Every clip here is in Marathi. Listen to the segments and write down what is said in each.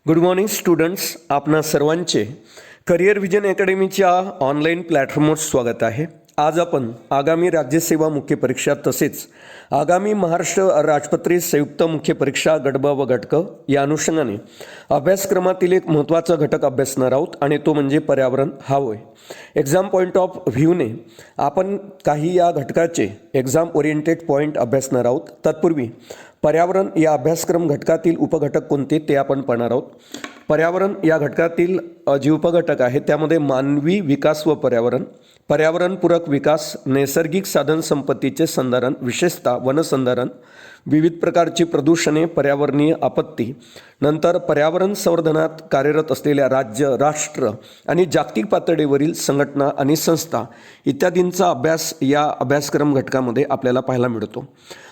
गुड मॉर्निंग स्टुडंट्स, आपणा सर्वांचे करिअर विजन अकॅडमीच्या ऑनलाईन प्लॅटफॉर्मवर स्वागत आहे. आज आपण आगामी राज्यसेवा मुख्य परीक्षा तसेच आगामी महाराष्ट्र राजपत्रित संयुक्त मुख्य परीक्षा गट ब व गट क या अनुषंगाने अभ्यासक्रमातील एक महत्त्वाचा घटक अभ्यासणार आहोत आणि तो म्हणजे पर्यावरण हा होय. एक्झाम पॉईंट ऑफ व्ह्यूने आपण काही या घटकाचे एक्झाम ओरिएंटेड पॉईंट अभ्यासणार आहोत. तत्पूर्वी पर्यावरण या अभ्यासक्रम घटकातील उपघटक कोणते ते आपण पाहणार आहोत. पर्यावरण या घटकातील जे उपघटक आहे त्यामध्ये मानवी विकास व पर्यावरण, पर्यावरणपूरक विकास, नैसर्गिक साधन संपत्तीचे संधारण, विशेषतः वनसंधारण, विविध प्रकारची प्रदूषणे, पर्यावरणीय आपत्ती, नंतर पर्यावरण संवर्धनात कार्यरत असलेल्या राज्य, राष्ट्र आणि जागतिक पातळीवरील संघटना आणि संस्था इत्यादींचा अभ्यास या अभ्यासक्रम घटकामध्ये आपल्याला पाहायला मिळतो.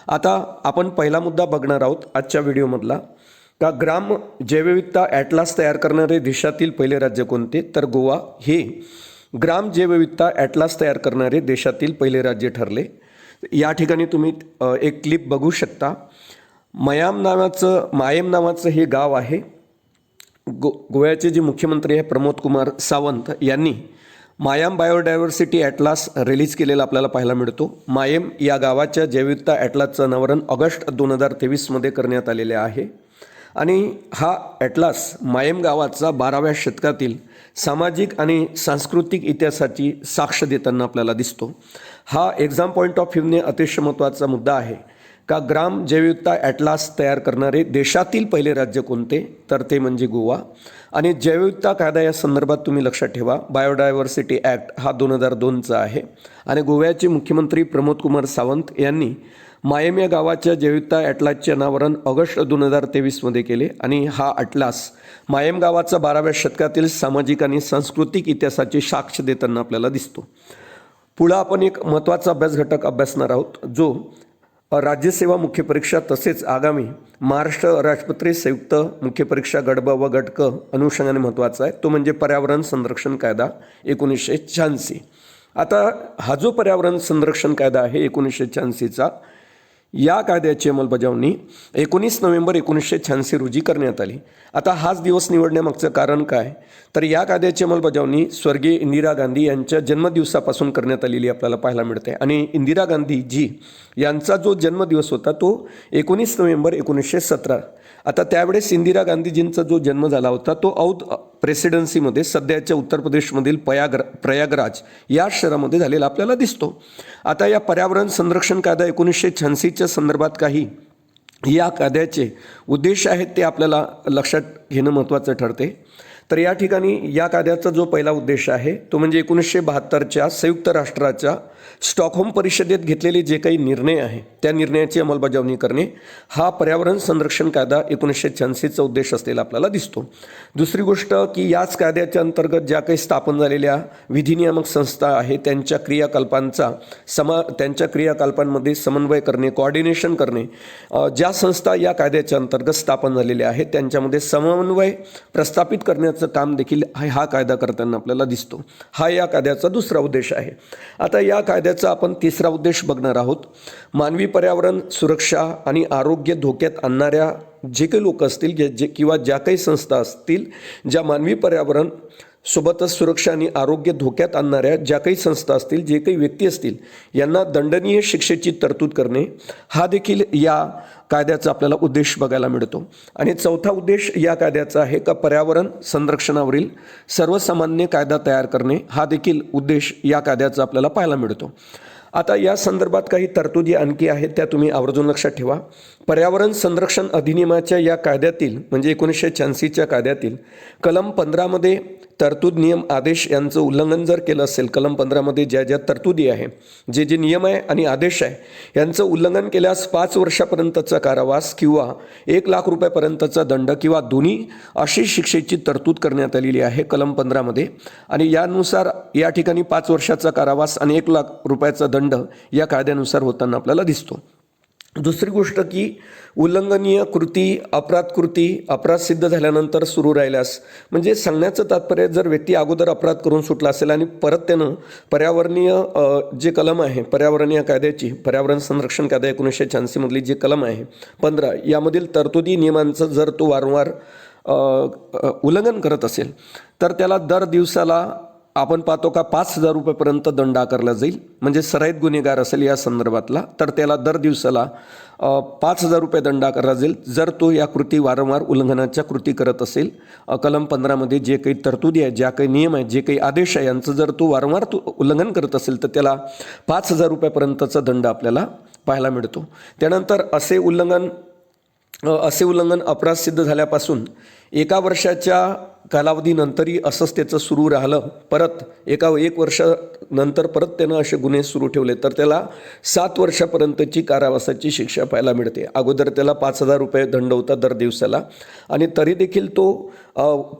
आता आपण पहिला मुद्दा बघणार आहोत आजच्या व्हिडिओमधला का ग्राम जैवविविधता ॲटलास तयार करणारे देशातील पहिले राज्य कोणते, तर गोवा हे ग्राम जैवविविधता ॲटलास तयार करणारे देशातील पहिले राज्य ठरले. या ठिकाणी तुम्ही एक क्लिप बघू शकता. मायम नावाचं हे गाव आहे. गोव्याचे जे मुख्यमंत्री आहे प्रमोद कुमार सावंत यांनी मायम बायोडायव्हर्सिटी ॲटलास रिलीज केलेला आपल्याला पाहायला मिळतो. मायम या गावाच्या जैवविविधता ॲटलासचं अनावरण ऑगस्ट 2023 करण्यात आलेले आहे आणि हा ॲटलास मायम गावाचा 12व्या शतकातील सामाजिक आणि सांस्कृतिक इतिहासाची साक्ष देताना आपल्याला दिसतो. हा एक्झाम पॉईंट ऑफ व्ह्यूने अतिशय महत्त्वाचा मुद्दा आहे का ग्राम जैवविविधता ॲटलास तयार करणारे देशातील पहिले राज्य कोणते, तर ते म्हणजे गोवा. आणि जैवविविधता कायदा या संदर्भात तुम्ही लक्षात ठेवा, बायोडायव्हर्सिटी ॲक्ट हा 2002चा आहे आणि गोव्याचे मुख्यमंत्री प्रमोद कुमार सावंत यांनी मायम या गावाच्या जैवविविधता ॲटलासचे अनावरण ऑगस्ट 2023 केले आणि हा ॲटलास मायम गावाचा 12व्या शतकातील सामाजिक आणि सांस्कृतिक इतिहासाची साक्ष देताना आपल्याला दिसतो. पुढं आपण एक महत्त्वाचा अभ्यास घटक अभ्यासणार आहोत जो राज्यसेवा मुख्य परीक्षा तसेच आगामी महाराष्ट्र राजपत्रित संयुक्त मुख्य परीक्षा गट ब व गट क अनुषंगाने महत्त्वाचा आहे, तो म्हणजे पर्यावरण संरक्षण कायदा 1986. आता हा जो पर्यावरण संरक्षण कायदा आहे 1986चा, या कायद्याची अंमलबजावणी 19 नोव्हेंबर 1986 रोजी करण्यात आली. आता हाच दिवस निवडण्यामागचं कारण काय, तर या कायद्याची अंमलबजावणी स्वर्गीय इंदिरा गांधी यांच्या जन्मदिवसापासून करण्यात आलेली आपल्याला पाहायला मिळते. आणि इंदिरा गांधीजी यांचा जो जन्मदिवस होता तो 19 नोव्हेंबर 1917. आता त्यावेळेस इंदिरा गांधीजींचा जो जन्म झाला होता तो औध प्रेसिडेन्सीमध्ये सध्याच्या उत्तर प्रदेशमधील प्रयागराज या शहरामध्ये झालेला आपल्याला दिसतो. आता या पर्यावरण संरक्षण कायदा 1986च्या संदर्भात काही या कायद्याचे उद्देश आहेत ते आपल्याला लक्षात घेणं महत्त्वाचं ठरते. तर या ठिकाणी या कायद्याचा जो पहिला उद्देश आहे तो म्हणजे 1972च्या संयुक्त राष्ट्राच्या स्टॉकहोम परिषदेत घेतलेले जे काही निर्णय आहे त्या निर्णयाची अंमलबजावणी करणे, हा पर्यावरण संरक्षण कायदा 1986चा उद्देश असलेला आपल्याला दिसतो. दुसरी गोष्ट की याच कायद्याच्या अंतर्गत ज्या काही स्थापन झालेल्या विधिनियामक संस्था आहे त्यांच्या क्रियाकल्पांमध्ये समन्वय करणे, कोऑर्डिनेशन करणे, ज्या संस्था या कायद्याच्या अंतर्गत स्थापन झालेल्या आहेत त्यांच्यामध्ये समन्वय प्रस्थापित करण्याचं काम देखील हा कायदा करताना आपल्याला दिसतो. हा या कायद्याचा दुसरा उद्देश आहे. आता या कायद्याचा आपण तिसरा उद्देश बघणार आहोत. मानवी पर्यावरण सुरक्षा आणि आरोग्य धोक्यात आणणाऱ्या जे काही लोक असतील किंवा ज्या काही संस्था असतील ज्या मानवी पर्यावरण सोबतच सुरक्षा आणि आरोग्य धोक्यात आणणाऱ्या ज्या काही संस्था असतील, जे काही व्यक्ती असतील यांना दंडनीय शिक्षेची तरतूद करणे, हा देखील या कायद्याचा आपल्याला उद्देश बघायला मिळतो. आणि चौथा उद्देश या कायद्याचा आहे का पर्यावरण संरक्षणावरील सर्वसामान्य कायदा तयार करणे, हा देखील उद्देश या कायद्याचा आपल्याला पाहायला मिळतो. आता या संदर्भात काही तरतुदी आणखी आहेत त्या तुम्ही आवर्जून लक्षात ठेवा. पर्यावरण संरक्षण अधिनियमाच्या या कायद्यातील म्हणजे 1986च्या कायद्यातील कलम 15मध्ये तरतूद, नियम, आदेश यांचं उल्लंघन जर केलं असेल, कलम 15मध्ये ज्या तरतुदी आहे, जे नियम आहे आणि आदेश आहे यांचं उल्लंघन केल्यास 5 वर्षापर्यंतचा कारावास किंवा 1 लाख रुपयापर्यंतचा दंड किंवा दोन्ही अशी शिक्षेची तरतूद करण्यात आलेली आहे कलम 15मध्ये. आणि यानुसार या ठिकाणी 5 वर्षाचा कारावास आणि 1 लाख रुपयाचा दंड या कायद्यानुसार होताना आपल्याला दिसतो. दुसरी गोष्ट की उल्लंघनीय कृती, अपराध सिद्ध झाल्यानंतर सुरू राहिल्यास, म्हणजे सांगण्याचं तात्पर्य जर व्यक्ती अगोदर अपराध करून सुटला असेल आणि परत त्यानं पर्यावरणीय जे कलम आहे पर्यावरणीय कायद्याची, पर्यावरण संरक्षण कायदा 1986 मधली जे कलम आहे 15 यामधील तरतुदी नियमांचं जर तो वारंवार उल्लंघन करत असेल तर त्याला दर दिवसाला आपण पाहतो का 5,000 रुपयेपर्यंत दंड आकारला जाईल. म्हणजे सराईत गुन्हेगार असेल या संदर्भातला तर त्याला दर दिवसाला 5,000 रुपये दंड आकारला जाईल जर तो या कृती वारंवार उल्लंघनाच्या कृती करत असेल. कलम 15मध्ये जे काही तरतुदी आहे, ज्या काही नियम आहेत, जे काही आदेश आहे यांचं जर तो वारंवार उल्लंघन करत असेल तर त्याला 5,000 रुपयापर्यंतचा दंड आपल्याला पाहायला मिळतो. त्यानंतर असे उल्लंघन अपराध सिद्ध झाल्यापासून 1 वर्षाच्या कालावधीनंतरही असंच त्याचं सुरू राहिलं, परत एक वर्षानंतर परत त्यानं असे गुन्हे सुरू ठेवले तर त्याला 7 वर्षापर्यंतची कारावासाची शिक्षा पाहायला मिळते. अगोदर त्याला 5,000 रुपये दंड होता दर दिवसाला आणि तरी देखील तो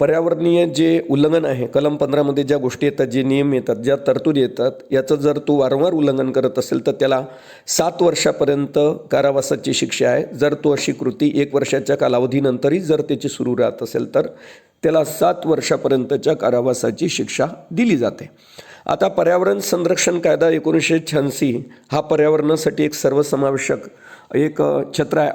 पर्यावरणीय जे उल्लंघन आहे, कलम 15मध्ये ज्या गोष्टी येतात, जे नियम येतात, ज्या तरतुदी येतात, याचं जर तो वारंवार उल्लंघन करत असेल तर त्याला 7 वर्षापर्यंत कारावासाची शिक्षा आहे. जर तो अशी कृती 1 वर्षाच्या कालावधीनंतरही जर त्याची सुरू राहत असेल तर त्याला 7 वर्षापर्यंतच्या कारावासाची शिक्षा दिली जाते. आता पर्यावरण संरक्षण कायदा 1986 हा पर्यावरणासाठी एक सर्वसमावेशक एक छत्र आहे,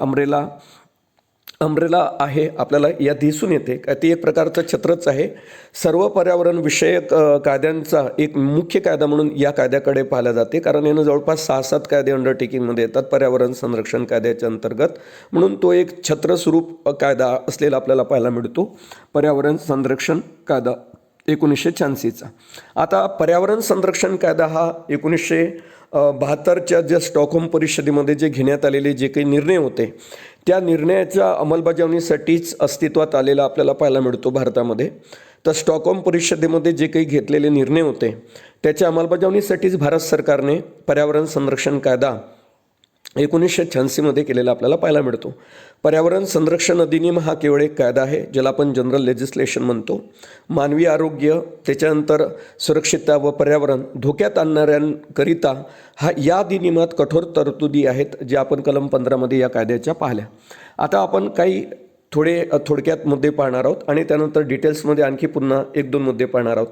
अम्ब्रेला आहे. आपल्याला या दिसून येते का ते एक प्रकारचं छत्रच आहे. सर्व पर्यावरण विषयक कायद्यांचा एक मुख्य कायदा म्हणून या कायद्याकडे पाहिलं जाते, कारण यानं जवळपास 6-7 कायदे अंडरटेकिंगमध्ये येतात पर्यावरण संरक्षण कायद्याच्या अंतर्गत. म्हणून तो एक छत्रस्वरूप कायदा असलेला आपल्याला पाहायला मिळतो, पर्यावरण संरक्षण कायदा 1986चा. आता पर्यावरण संरक्षण कायदा हा 1972च्या ज्या स्टॉकहोम परिषदेमध्ये जे घेण्यात आलेले जे काही निर्णय होते त्या निर्णयाच्या अंमलबजावणीसाठीच अस्तित्वात आलेला आपल्याला पाहायला मिळतो भारतामध्ये. तर स्टॉकहोम परिषदेमध्ये जे काही घेतलेले निर्णय होते त्याच्या अंमलबजावणीसाठीच भारत सरकारने पर्यावरण संरक्षण कायदा 1986मध्ये केलेला आपल्याला पाहायला मिळतो. पर्यावरण संरक्षण अधिनियम हा केवळ एक कायदा आहे, ज्याला आपण जनरल लेजिस्लेशन म्हणतो. मानवी आरोग्य, त्याच्यानंतर सुरक्षितता व पर्यावरण धोक्यात आणणाऱ्यांकरिता या अधिनियमात कठोर तरतुदी आहेत, जे आपण कलम 15मध्ये या कायद्याच्या पाहिल्या. आता आपण काही थोडक्यात मुद्दे पाहणार आहोत आणि त्यानंतर डिटेल्समध्ये आणखी पुन्हा 1-2 मुद्दे पाहणार आहोत.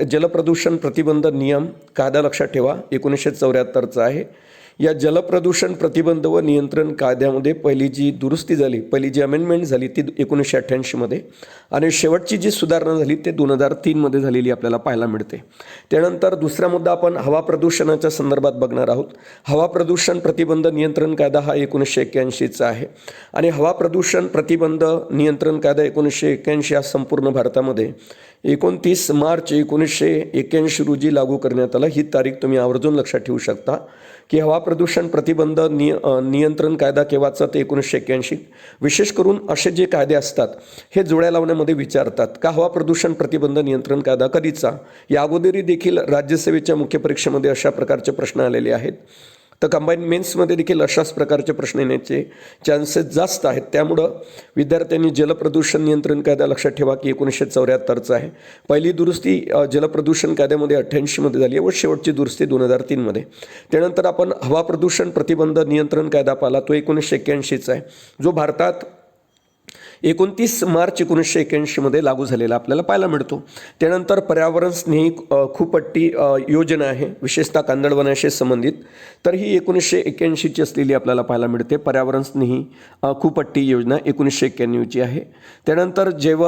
जलप्रदूषण प्रतिबंध नियम कायदा लक्षात ठेवा 1974चा आहे. या जलप्रदूषण प्रतिबंध व नियंत्रण कायद्यामध्ये पहिली जी दुरुस्ती झाली, पहिली जी अमेंडमेंट झाली ती 1988मध्ये आणि शेवटची जी सुधारणा झाली ते 2003मध्ये झालेली आपल्याला पाहायला मिळते. त्यानंतर दुसरा मुद्दा आपण हवा प्रदूषणाच्या संदर्भात बघणार आहोत. हवा प्रदूषण प्रतिबंध नियंत्रण कायदा हा 1981चा आहे आणि हवा प्रदूषण प्रतिबंध नियंत्रण कायदा 1981 हा संपूर्ण भारतामध्ये 29 मार्च 1981 रोजी लागू करण्यात आला. ही तारीख तुम्ही आवर्जून लक्षात ठेवू शकता की हवा प्रदूषण प्रतिबंध नियंत्रण कायदा केव्हाचा ते 1981. विशेष करून असे जे कायदे असतात हे जोड्या लावण्यामध्ये विचारतात का हवा प्रदूषण प्रतिबंध नियंत्रण कायदा कधीचा. या अगोदरही देखील राज्यसेवेच्या मुख्य परीक्षेमध्ये अशा प्रकारचे प्रश्न आलेले आहेत. तर कंबाईन मेन्समध्ये देखील अशाच प्रकारचे प्रश्न येण्याचे चान्सेस जास्त आहेत. त्यामुळं विद्यार्थ्यांनी जलप्रदूषण नियंत्रण कायदा लक्षात ठेवा की 1974चा आहे. पहिली दुरुस्ती जलप्रदूषण कायद्यामध्ये 88मध्ये झाली आहे व शेवटची दुरुस्ती 2003मध्ये. त्यानंतर आपण हवा प्रदूषण प्रतिबंध नियंत्रण कायदा पाहिला, तो 1981चा आहे, जो भारतात 29 मार्च 1981मध्ये लागू झालेला आपल्याला पाहायला मिळतो. त्यानंतर पर्यावरण स्नेही खूपट्टी योजना आहे, विशेषतः कांदळवनाशी संबंधित, तर ही 1981ची असलेली आपल्याला पाहायला मिळते. पर्यावरण स्नेही खूपट्टी योजना 1991ची आहे. त्यानंतर जैव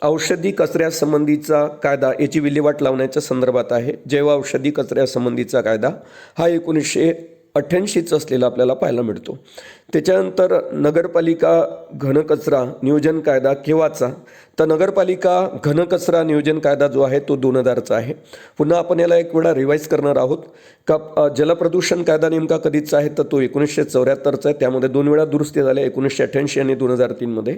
औषधी कचऱ्यासंबंधीचा कायदा याची विल्हेवाट लावण्याच्या संदर्भात आहे. जैव औषधी कचऱ्यासंबंधीचा कायदा हा 1988चा असलेला आपल्याला पाहायला मिळतो. त्याच्यानंतर नगरपालिका घनकचरा नियोजन कायदा केव्हाचा, तर नगरपालिका घनकचरा नियोजन कायदा जो आहे तो 2000चा आहे. पुन्हा आपण याला एक वेळा रिवाईज करणार आहोत का जलप्रदूषण कायदा नेमका कधीचा आहे, तर तो 1974चा आहे. त्यामध्ये 2 वेळा दुरुस्ती झाल्या, 1988 आणि 2003मध्ये.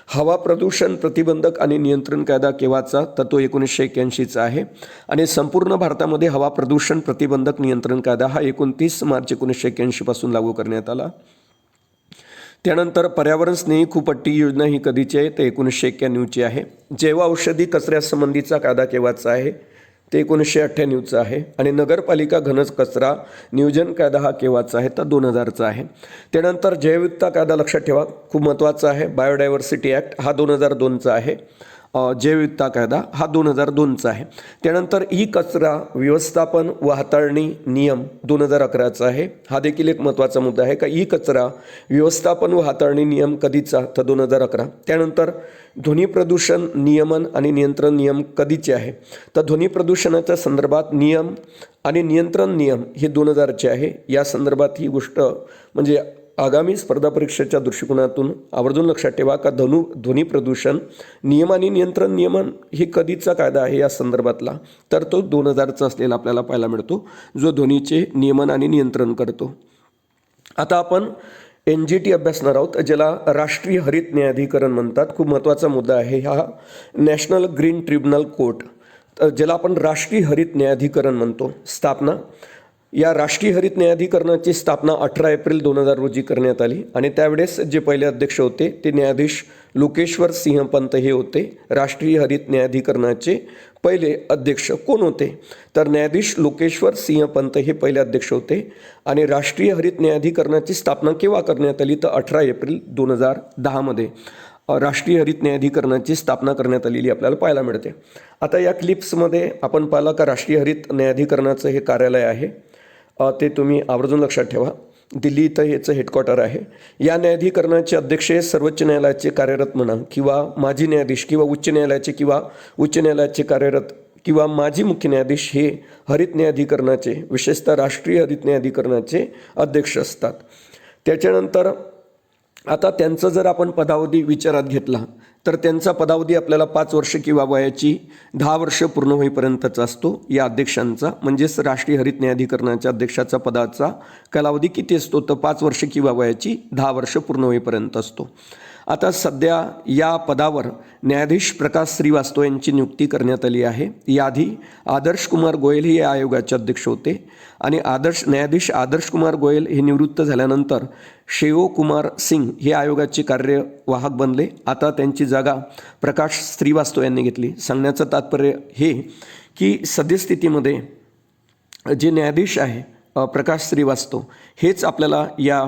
हवा प्रदूषण प्रतिबंधक आणि नियंत्रण कायदा केव्हाचा, तर तो 1981चा आहे. आणि संपूर्ण भारतामध्ये हवा प्रदूषण प्रतिबंधक नियंत्रण कायदा हा 29 मार्च 1981 पासून लागू करण्यात आला. त्यानंतर पर्यावरण स्नेही खूपट्टी योजना ही कधीची आहे, ते 1991ची आहे. जैव औषधी कचऱ्यासंबंधीचा कायदा केव्हाचा आहे, ते 1998चा आहे. आणि नगरपालिका घनकचरा नियोजन कायदा हा केव्हाचा आहे, तर 2000चा आहे. त्यानंतर जैवविविधता कायदा लक्षात ठेवा, खूप महत्त्वाचा आहे. बायोडायव्हर्सिटी ॲक्ट हा 2002चा आहे. जैवविविधता कायदा हा 2002चा आहे. त्यानंतर ई कचरा व्यवस्थापन व हाताळणी नियम 2011चा आहे. हा देखील एक महत्त्वाचा मुद्दा आहे का ई कचरा व्यवस्थापन व हाताळणी नियम कधीचा, तर 2011. त्यानंतर ध्वनी प्रदूषण नियमन आणि नियंत्रण नियम कधीचे आहे, तर ध्वनी प्रदूषणाच्या संदर्भात नियम आणि नियंत्रण नियम हे 2000चे आहे. या संदर्भात ही गोष्ट म्हणजे आगामी स्पर्धा परीक्षेच्या दृष्टिकोनातून आवर्जून लक्षात ठेवा का ध्वनी प्रदूषण नियम आणि नियंत्रण नियमन हे कधीचा कायदा आहे या संदर्भातला, तर तो 2000चा असलेला आपल्याला पाहायला मिळतो, जो ध्वनीचे नियमन आणि नियंत्रण करतो. आता आपण NGT अभ्यासणार आहोत, ज्याला राष्ट्रीय हरित न्यायाधिकरण म्हणतात. खूप महत्त्वाचा मुद्दा आहे हा. नॅशनल ग्रीन ट्रिब्युनल कोर्ट, ज्याला आपण राष्ट्रीय हरित न्यायाधिकरण म्हणतो. स्थापना, या राष्ट्रीय हरित न्यायाधिकरणाची स्थापना 18 एप्रिल 2000 रोजी करण्यात आली आणि त्यावेळेस जे पहिले अध्यक्ष होते ते न्यायाधीश लोकेश्वर सिंह पंत हे होते. राष्ट्रीय हरित न्यायाधिकरणाचे पहिले अध्यक्ष कोण होते, तर न्यायाधीश लोकेश्वर सिंह पंत हे पहिले अध्यक्ष होते. आणि राष्ट्रीय हरित न्यायाधिकरणाची स्थापना केव्हा करण्यात आली, तर 18 एप्रिल 2010मध्ये राष्ट्रीय हरित न्यायाधिकरणाची स्थापना करण्यात आलेली आपल्याला पाहायला मिळते. आता या क्लिप्समध्ये आपण पाहिलं का राष्ट्रीय हरित न्यायाधिकरणाचं हे कार्यालय आहे, ते तुम्ही आवर्जून लक्षात ठेवा. दिल्ली इथं याचं हेडक्वार्टर आहे. या न्यायाधिकरणाचे अध्यक्ष सर्वोच्च न्यायालयाचे कार्यरत म्हणा किंवा माजी न्यायाधीश किंवा उच्च न्यायालयाचे कार्यरत किंवा माजी मुख्य न्यायाधीश हे हरित न्यायाधिकरणाचे विशेषतः राष्ट्रीय हरित न्यायाधिकरणाचे अध्यक्ष असतात. त्याच्यानंतर आता त्यांचं जर आपण पदावधी विचारात घेतला तर त्यांचा पदावधी आपल्याला 5 वर्ष किंवा वयाची 10 वर्ष पूर्ण होईपर्यंतचा असतो या अध्यक्षांचा. म्हणजेच राष्ट्रीय हरित न्यायाधिकरणाच्या अध्यक्षाचा पदाचा कालावधी किती असतो, तर 5 वर्ष किंवा वयाची 10 वर्ष पूर्ण होईपर्यंत असतो. आता सध्या या पदावर न्यायाधीश प्रकाश श्रीवास्तव यांची नियुक्ती करण्यात आली आहे. याआधी आदर्श कुमार गोयल हे या आयोगाचे अध्यक्ष होते आणि न्यायाधीश आदर्श कुमार गोयल हे निवृत्त झाल्यानंतर शेओ कुमार सिंग हे आयोगाचे कार्यवाहक बनले. आता त्यांची जागा प्रकाश श्रीवास्तव यांनी घेतली. सांगण्याचं तात्पर्य हे की सद्यस्थितीमध्ये जे न्यायाधीश आहे प्रकाश श्रीवास्तव हेच आपल्याला या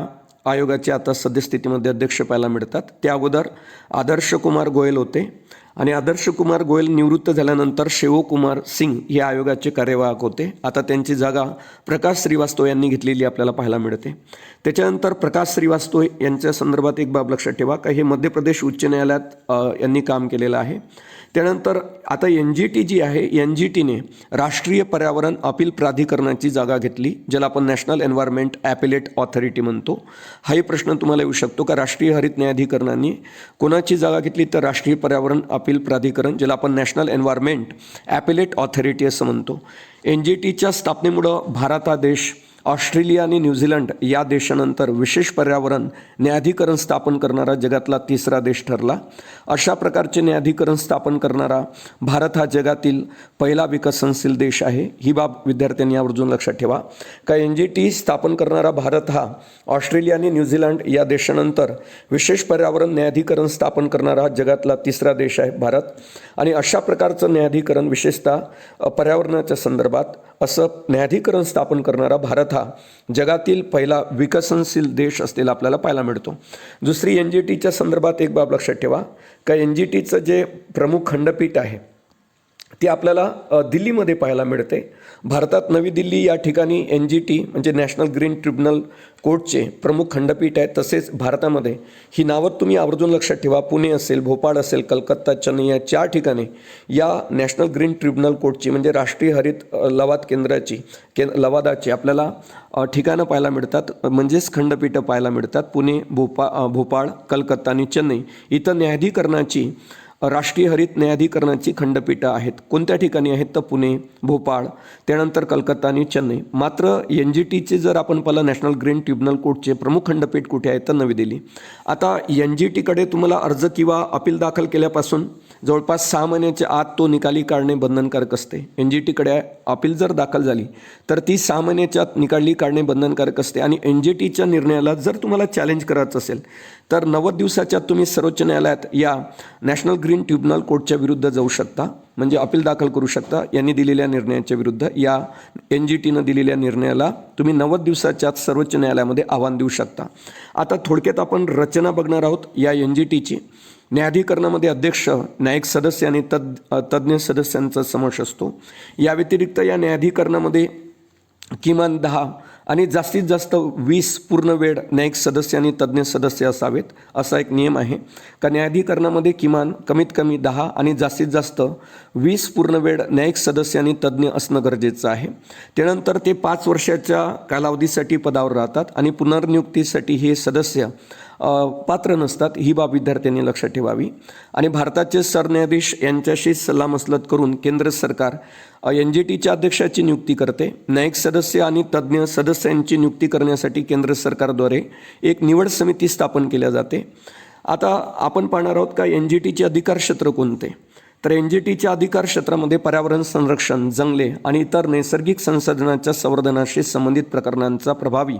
आयोगाचे आता सद्यस्थितीमध्ये अध्यक्ष पाहायला मिळतात. त्या अगोदर आदर्श कुमार गोयल होते आणि आदर्श कुमार गोयल निवृत्त झाल्यानंतर शेओ कुमार सिंग हे आयोगाचे कार्यवाहक होते. आता त्यांची जागा प्रकाश श्रीवास्तव यांनी घेतलेली आपल्याला पाहायला मिळते. त्याच्यानंतर प्रकाश श्रीवास्तव यांच्या संदर्भात एक बाब लक्षात ठेवा का हे मध्य प्रदेश उच्च न्यायालयात यांनी काम केलेलं आहे. त्यानंतर आता NGT जी आहे, NGTने राष्ट्रीय पर्यावरण अपील प्राधिकरणाची जागा घेतली, ज्याला आपण नॅशनल एन्व्हायरमेंट ॲपिलेट ऑथॉरिटी म्हणतो. हाही प्रश्न तुम्हाला येऊ शकतो का राष्ट्रीय हरित न्यायाधिकरणाने कोणाची जागा घेतली, तर राष्ट्रीय पर्यावरण अपील प्राधिकरण, ज्याला आपण नॅशनल एन्व्हायरमेंट ॲपिलेट ऑथॉरिटी असं म्हणतो. NGTच्या स्थापनेमुळं भारत हा देश ऑस्ट्रेलिया आणि न्यूझीलंड या देशानंतर विशेष पर्यावरण न्यायाधिकरण स्थापन करणारा जगातला 3रा देश ठरला. अशा प्रकारचे न्यायाधिकरण स्थापन करणारा भारत हा जगातील पहिला विकसनशील देश आहे. ही बाब विद्यार्थ्यांनी आवर्जून लक्षात ठेवा का NGT स्थापन करणारा भारत हा ऑस्ट्रेलिया आणि न्यूझीलंड या देशानंतर विशेष पर्यावरण न्यायाधिकरण स्थापन करणारा जगातला 3रा देश आहे भारत. आणि अशा प्रकारचं न्यायाधिकरण विशेषतः पर्यावरणाच्या संदर्भात असं न्यायाधिकरण स्थापन करणारा भारत हा जगातील पहिला विकसनशील देश असलेला आपल्याला पाहायला मिळतो. दुसरी NGTच्या संदर्भात एक बाब लक्षात ठेवा का NGTचं जे प्रमुख खंडपीठ आहे ते आपल्याला दिल्लीमध्ये पाहायला मिळते. भारतात नवी दिल्ली या ठिकाणी NGT म्हणजे नॅशनल ग्रीन ट्रिब्युनल कोर्टचे प्रमुख खंडपीठ आहे. तसेच भारतामध्ये ही नावं तुम्ही आवर्जून लक्षात ठेवा, पुणे असेल, भोपाळ असेल, कलकत्ता, चेन्नई या 4 ठिकाणी या नॅशनल ग्रीन ट्रिब्युनल कोर्टची म्हणजे राष्ट्रीय हरित लवाद केंद्राची लवादाची आपल्याला ठिकाणं पाहायला मिळतात, म्हणजेच खंडपीठं पाहायला मिळतात. पुणे, भोपाळ, कलकत्ता आणि चेन्नई इथं न्यायाधिकरणाची राष्ट्रीय हरित न्यायाधिकरणाची खंडपीठं आहेत. कोणत्या ठिकाणी आहेत, तर पुणे, भोपाळ, त्यानंतर कलकत्ता आणि चेन्नई. मात्र NGTचे जर आपण पाहिलं नॅशनल ग्रीन ट्रिब्युनल कोर्टचे प्रमुख खंडपीठ कुठे आहे, तर नवी दिल्ली. आता NGTकडे तुम्हाला अर्ज किंवा अपील दाखल केल्यापासून जवळपास 6 महिन्याच्या आत तो निकाली काढणे बंधनकारक असते. NGTकडे अपील जर दाखल झाली तर ती 6 महिन्याच्या आत निकाली काढणे बंधनकारक असते. आणि NGTच्या निर्णयाला जर तुम्हाला चॅलेंज करायचं असेल तर 90 दिवसाच्या तुम्ही सर्वोच्च न्यायालयात या नॅशनल ग्रीन ट्रिब्युनल कोर्टच्या विरुद्ध जाऊ शकता, म्हणजे अपील दाखल करू शकता. यांनी दिलेल्या निर्णयाच्या विरुद्ध या NGTनं दिलेल्या निर्णयाला तुम्ही 90 दिवसाच्या आत सर्वोच्च न्यायालयामध्ये आव्हान देऊ शकता. आता थोडक्यात आपण रचना बघणार आहोत या NGTची. न्यायाधिकरणामध्ये अध्यक्ष, न्यायिक सदस्य आणि तज्ज्ञ सदस्यांचा समावेश असतो. या व्यतिरिक्त या न्यायाधिकरणामध्ये किमान 10 आणि जास्तीत जास्त 20 पूर्ण वेळ न्यायिक सदस्य आणि तज्ज्ञ सदस्य असावेत, असा एक नियम आहे. का न्यायाधिकरणामध्ये किमान कमीत कमी 10 आणि जास्तीत जास्त 20 पूर्ण वेळ न्यायिक सदस्य आणि तज्ज्ञ असणं गरजेचं आहे. त्यानंतर ते 5 वर्षाच्या कालावधीसाठी पदावर राहतात आणि पुनर्नियुक्तीसाठी हे सदस्य पात्र नसतात. ही बाब विद्यार्थ्यांनी लक्षात ठेवावी. आणि भारताचे सरन्यायाधीश यांच्याशी सल्लामसलत करून केंद्र सरकार NGTच्या अध्यक्षाची नियुक्ती करते. न्यायिक सदस्य आणि तज्ज्ञ सदस्यांची नियुक्ती करण्यासाठी केंद्र सरकारद्वारे एक निवड समिती स्थापन केल्या जाते. आता आपण पाहणार आहोत का NGTचे अधिकार क्षेत्र कोणते. तर NGTच्या अधिकार क्षेत्रामध्ये पर्यावरण संरक्षण, जंगले आणि इतर नैसर्गिक संसाधनांच्या संवर्धनाशी संबंधित प्रकरणांचा प्रभावी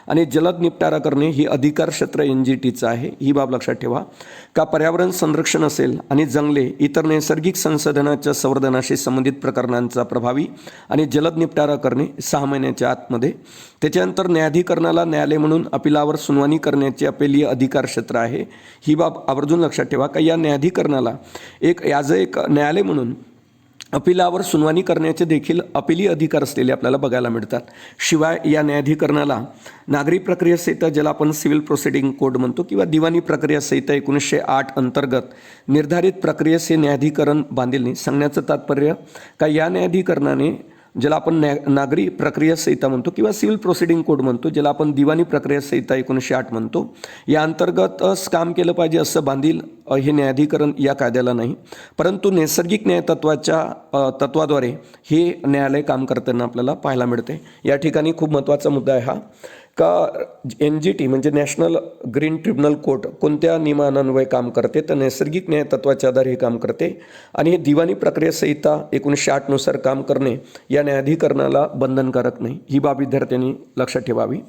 आणि जलद निपटारा करणे ही अधिकार क्षेत्र NGTचं आहे. ही बाब लक्षात ठेवा. का पर्यावरण संरक्षण असेल आणि जंगले, इतर नैसर्गिक संसाधनाच्या संवर्धनाशी संबंधित प्रकरणांचा प्रभावी आणि जलद निपटारा करणे 6 महिन्याच्या आतमध्ये. त्याच्यानंतर न्यायाधिकरणाला न्यायालय म्हणून अपिलावर सुनावणी करण्याचे अपिलीय अधिकार क्षेत्र आहे. ही बाब आवर्जून लक्षात ठेवा. का या न्यायाधिकरणाला एक न्यायालय म्हणून अपिलावर सुनावणी करण्याचे देखील अपिली अधिकार असलेले आपल्याला बघायला मिळतात. शिवाय या न्यायाधिकरणाला नागरी प्रक्रिया संहिता, ज्याला आपण सिव्हिल प्रोसिडिंग कोड म्हणतो, किंवा दिवाणी प्रक्रिया संहिता 1908 अंतर्गत निर्धारित प्रक्रियेचे न्यायाधिकरण बांधील नाही. सांगण्याचं तात्पर्य का या न्यायाधिकरणाने, ज्याला आपण नागरी प्रक्रिया संहिता म्हणतो किंवा सिव्हिल प्रोसिडिंग कोड म्हणतो, ज्याला आपण दिवाणी प्रक्रिया संहिता 1908 म्हणतो, या अंतर्गतच काम केलं पाहिजे असं बांधील हे न्यायाधिकरण या कायद्याला नाही. परंतु नैसर्गिक न्यायतत्वाच्या तत्वाद्वारे हे न्यायालय काम करताना आपल्याला पाहायला मिळते. या ठिकाणी खूप महत्त्वाचा मुद्दा आहे हा, का NGT म्हणजे नॅशनल ग्रीन ट्रिब्युनल कोर्ट कोणत्या नियमांन्वये काम करते. तर नैसर्गिक न्यायतत्वाच्या आधारे हे काम करते आणि हे दिवाणी प्रक्रिया संहिता 1908 नुसार काम करणे या न्यायाधिकरणाला बंधनकारक नाही. ही बाब विद्यार्थ्यांनी लक्षात ठेवावी.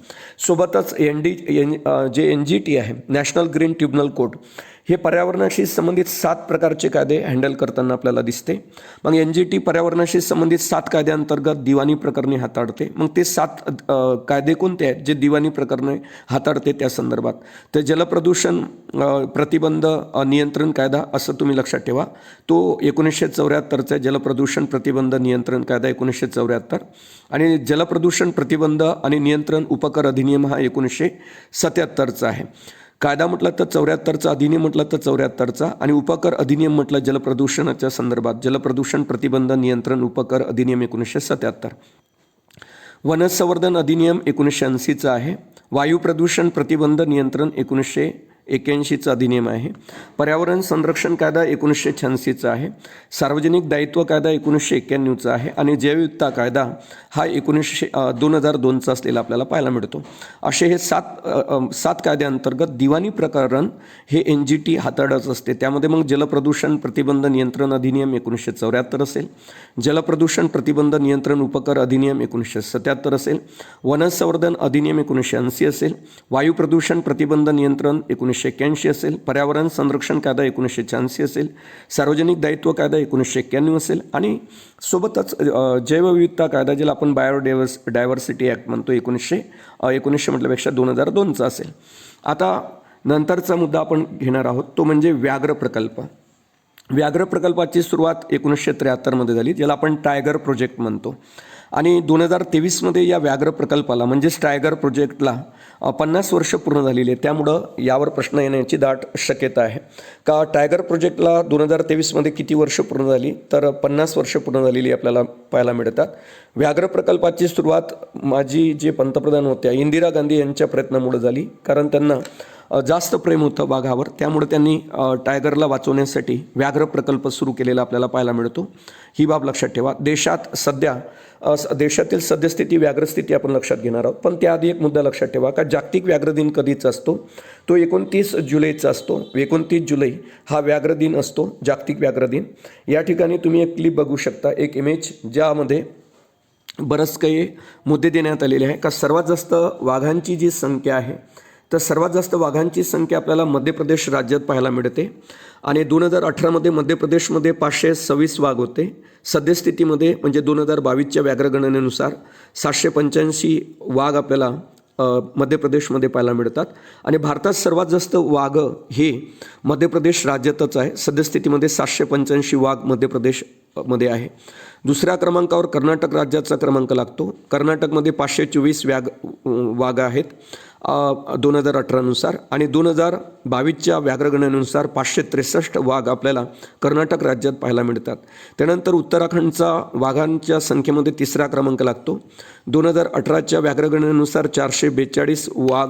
सोबतच जे NGT आहे, नॅशनल ग्रीन ट्रिब्युनल कोर्ट, हे पर्यावरणाशी संबंधित 7 प्रकारचे कायदे हँडल करताना आपल्याला दिसते. मग NGT पर्यावरणाशी संबंधित 7 कायद्यांतर्गत दिवाणी प्रकरणे हाताळते. मग ते 7 कायदे कोणते आहेत जे दिवाणी प्रकरणे हाताळते त्या संदर्भात. तर जलप्रदूषण प्रतिबंध नियंत्रण कायदा असं तुम्ही लक्षात ठेवा. तो 1974चा जलप्रदूषण प्रतिबंध नियंत्रण कायदा 1974 आणि जलप्रदूषण प्रतिबंध आणि नियंत्रण उपकर अधिनियम हा 1977चा आहे. कायदा म्हटलं तर 74चा, अधिनियम म्हटलं तर 74चा आणि उपकर अधिनियम म्हटलं जलप्रदूषणाच्या संदर्भात जलप्रदूषण प्रतिबंध नियंत्रण उपकर अधिनियम 1977. वनसंवर्धन अधिनियम 1980चा आहे. वायू प्रदूषण प्रतिबंध नियंत्रण 1981चा अधिनियम आहे. पर्यावरण संरक्षण कायदा 1986चा आहे. सार्वजनिक दायित्व कायदा 1991चा आहे आणि जैवविविधता कायदा हा 2002चा असलेला आपल्याला पाहायला मिळतो. असे हे 7 कायद्यांतर्गत दिवाणी प्रकरण हे NGT हाताळत असते. त्यामध्ये मग जलप्रदूषण प्रतिबंध नियंत्रण अधिनियम 1974 असेल, जलप्रदूषण प्रतिबंध नियंत्रण उपकर अधिनियम 1977 असेल, वनसंवर्धन अधिनियम 1980 असेल, वायू प्रदूषण प्रतिबंध नियंत्रण 1981 असेल, पर्यावरण संरक्षण कायदा 1986 असेल, सार्वजनिक दायित्व कायदा 1991 असेल आणि सोबतच जैवविविधता कायदा, ज्याला आपण बायोडायव्हर्सिटी ॲक्ट म्हणतो, 1919 म्हटल्यापेक्षा 2002चा असेल. आता नंतरचा मुद्दा आपण घेणार आहोत तो म्हणजे व्याघ्र प्रकल्प. व्याघ्र प्रकल्पाची सुरुवात 1973मध्ये झाली, ज्याला आपण टायगर प्रोजेक्ट म्हणतो आणि 2023मध्ये या व्याघ्र प्रकल्पाला म्हणजेच टायगर प्रोजेक्टला 50 वर्ष पूर्ण झालेली आहे. त्यामुळं यावर प्रश्न येण्याची दाट शक्यता आहे. का टायगर प्रोजेक्टला 2023मध्ये किती वर्ष पूर्ण झाली, तर 50 वर्ष पूर्ण झालेली आपल्याला पाहायला मिळतात. व्याघ्र प्रकल्पाची सुरुवात माजी जे पंतप्रधान होत्या इंदिरा गांधी यांच्या प्रयत्नामुळे झाली, कारण त्यांना जास्त प्रेम होतं वाघावर. त्यामुळे त्यांनी टायगरला वाचवण्यासाठी व्याघ्र प्रकल्प सुरू केलेला आपल्याला पाहायला मिळतो. ही बाब लक्षात ठेवा. देशातील सद्यस्थिती व्याघ्रस्थिती आपण लक्षात घेणार आहोत, पण त्याआधी एक मुद्दा लक्षात ठेवा का जागतिक व्याघ्र दिन कधीचा असतो, तो 29 जुलैचा असतो. 29 जुलै हा व्याघ्र दिन असतो, जागतिक व्याघ्र दिन. या ठिकाणी तुम्ही एक क्लिप बघू शकता, एक इमेज, ज्यामध्ये बरंच काही मुद्दे देण्यात आलेले आहे. का सर्वात जास्त वाघांची जी संख्या आहे तर सर्वात जास्त वाघांची संख्या आपल्याला मध्य प्रदेश राज्यात पाहायला मिळते आणि 2018मध्ये मध्य प्रदेशमध्ये 526 वाघ होते. सद्यस्थितीमध्ये म्हणजे 2022च्या व्याघ्रगणनेनुसार 785 वाघ आपल्याला मध्य प्रदेशमध्ये पाहायला मिळतात आणि भारतात सर्वात जास्त वाघ हे मध्य प्रदेश राज्यातच आहे. सद्यस्थितीमध्ये 785 वाघ मध्य प्रदेशमध्ये आहे. दुसऱ्या क्रमांकावर कर्नाटक राज्याचा क्रमांक लागतो. कर्नाटकमध्ये 524 वाघ आहेत 2018नुसार आणि 2022च्या व्याघ्रगणनेनुसार 563 वाघ आपल्याला कर्नाटक राज्यात पाहायला मिळतात. त्यानंतर उत्तराखंडचा वाघांच्या संख्येमध्ये तिसरा क्रमांक लागतो. 2018च्या व्याघ्रगणनेनुसार 442 वाघ